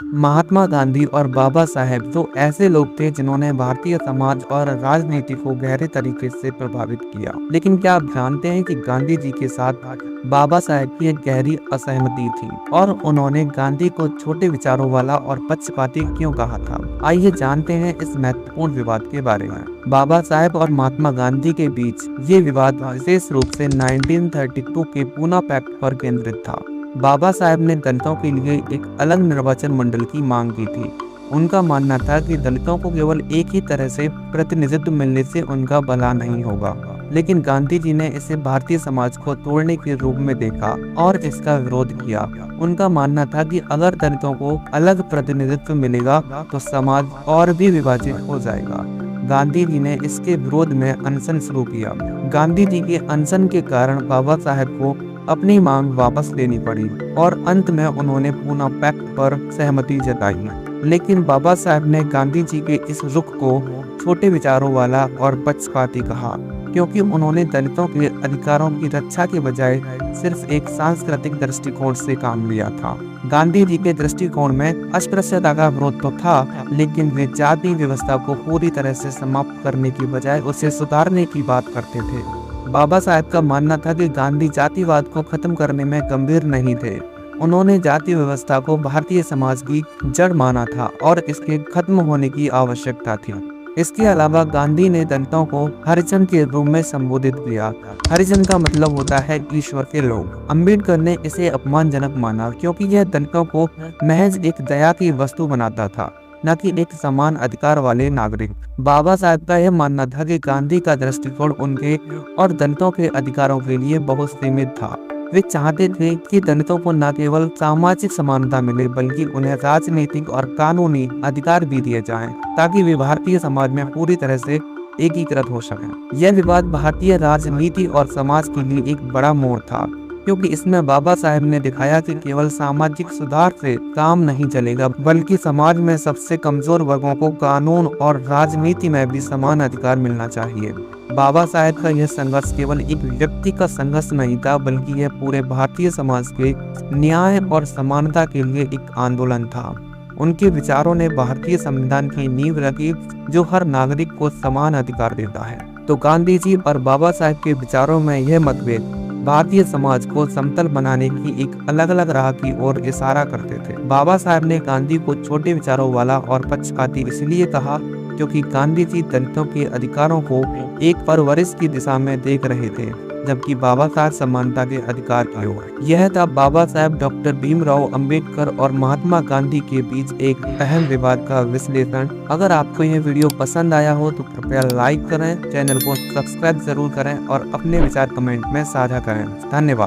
महात्मा गांधी और बाबा साहेब दो ऐसे लोग थे जिन्होंने भारतीय समाज और राजनीति को गहरे तरीके से प्रभावित किया। लेकिन क्या आप जानते हैं कि गांधी जी के साथ बाबा साहेब की एक गहरी असहमति थी और उन्होंने गांधी को छोटे विचारों वाला और पक्षपाती क्यों कहा था? आइए जानते हैं इस महत्वपूर्ण विवाद के बारे में। बाबा साहेब और महात्मा गांधी के बीच ये विवाद विशेष रूप से 1932 के पूना पैक्ट पर केंद्रित था। बाबा साहेब ने दलितों के लिए एक अलग निर्वाचन मंडल की मांग की थी। उनका मानना था कि दलितों को केवल एक ही तरह से प्रतिनिधित्व मिलने से उनका भला नहीं होगा। लेकिन गांधी जी ने इसे भारतीय समाज को तोड़ने के रूप में देखा और इसका विरोध किया। उनका मानना था कि अगर दलितों को अलग प्रतिनिधित्व मिलेगा तो समाज और भी विभाजित हो जाएगा। गांधी जी ने इसके विरोध में अनशन शुरू किया। गांधी जी के अनशन के कारण बाबा साहेब को अपनी मांग वापस लेनी पड़ी और अंत में उन्होंने पूना पैक्ट पर सहमति जताई। लेकिन बाबा साहेब ने गांधी जी के इस रुख को छोटे विचारों वाला और पक्षपाती कहा, क्योंकि उन्होंने दलितों के अधिकारों की रक्षा के बजाय सिर्फ एक सांस्कृतिक दृष्टिकोण से काम लिया था। गांधी जी के दृष्टिकोण में अस्पृश्यता का विरोध तो था, लेकिन वे जाति व्यवस्था को पूरी तरह से समाप्त करने की बजाय उसे सुधारने की बात करते थे। बाबा साहेब का मानना था कि गांधी जातिवाद को खत्म करने में गंभीर नहीं थे। उन्होंने जाति व्यवस्था को भारतीय समाज की जड़ माना था और इसके खत्म होने की आवश्यकता थी। इसके अलावा गांधी ने दलितों को हरिजन के रूप में संबोधित किया। हरिजन का मतलब होता है ईश्वर के लोग। अम्बेडकर ने इसे अपमानजनक माना, क्योंकि यह दलितों को महज एक दया की वस्तु बनाता था, न कि एक समान अधिकार वाले नागरिक। बाबा साहेब का यह मानना था कि गांधी का दृष्टिकोण उनके और दलितों के अधिकारों के लिए बहुत सीमित था। वे चाहते थे कि दलितों को न केवल सामाजिक समानता मिले, बल्कि उन्हें राजनीतिक और कानूनी अधिकार भी दिए जाएं, ताकि वे भारतीय समाज में पूरी तरह से एकीकृत हो सकें। यह विवाद भारतीय राजनीति और समाज के लिए एक बड़ा मोड़ था, क्योंकि इसमें बाबा साहेब ने दिखाया कि केवल सामाजिक सुधार से काम नहीं चलेगा, बल्कि समाज में सबसे कमजोर वर्गों को कानून और राजनीति में भी समान अधिकार मिलना चाहिए। बाबा साहेब का यह संघर्ष केवल एक व्यक्ति का संघर्ष नहीं था, बल्कि यह पूरे भारतीय समाज के न्याय और समानता के लिए एक आंदोलन था। उनके विचारों ने भारतीय संविधान की नींव रखी, जो हर नागरिक को समान अधिकार देता है। तो गांधी जी और बाबा साहेब के विचारों में यह मतभेद भारतीय समाज को समतल बनाने की एक अलग अलग राह की ओर इशारा करते थे। बाबा साहेब ने गांधी को छोटे विचारों वाला और पक्षपाती इसलिए कहा, क्योंकि गांधी जी दलितों के अधिकारों को एक परवरिश की दिशा में देख रहे थे, जबकि बाबा साहेब समानता के अधिकार की ओर। यह था बाबा साहेब, डॉक्टर भीमराव अंबेडकर और महात्मा गांधी के बीच एक अहम विवाद का विश्लेषण। अगर आपको यह वीडियो पसंद आया हो तो कृपया लाइक करें, चैनल को सब्सक्राइब जरूर करें और अपने विचार कमेंट में साझा करें। धन्यवाद।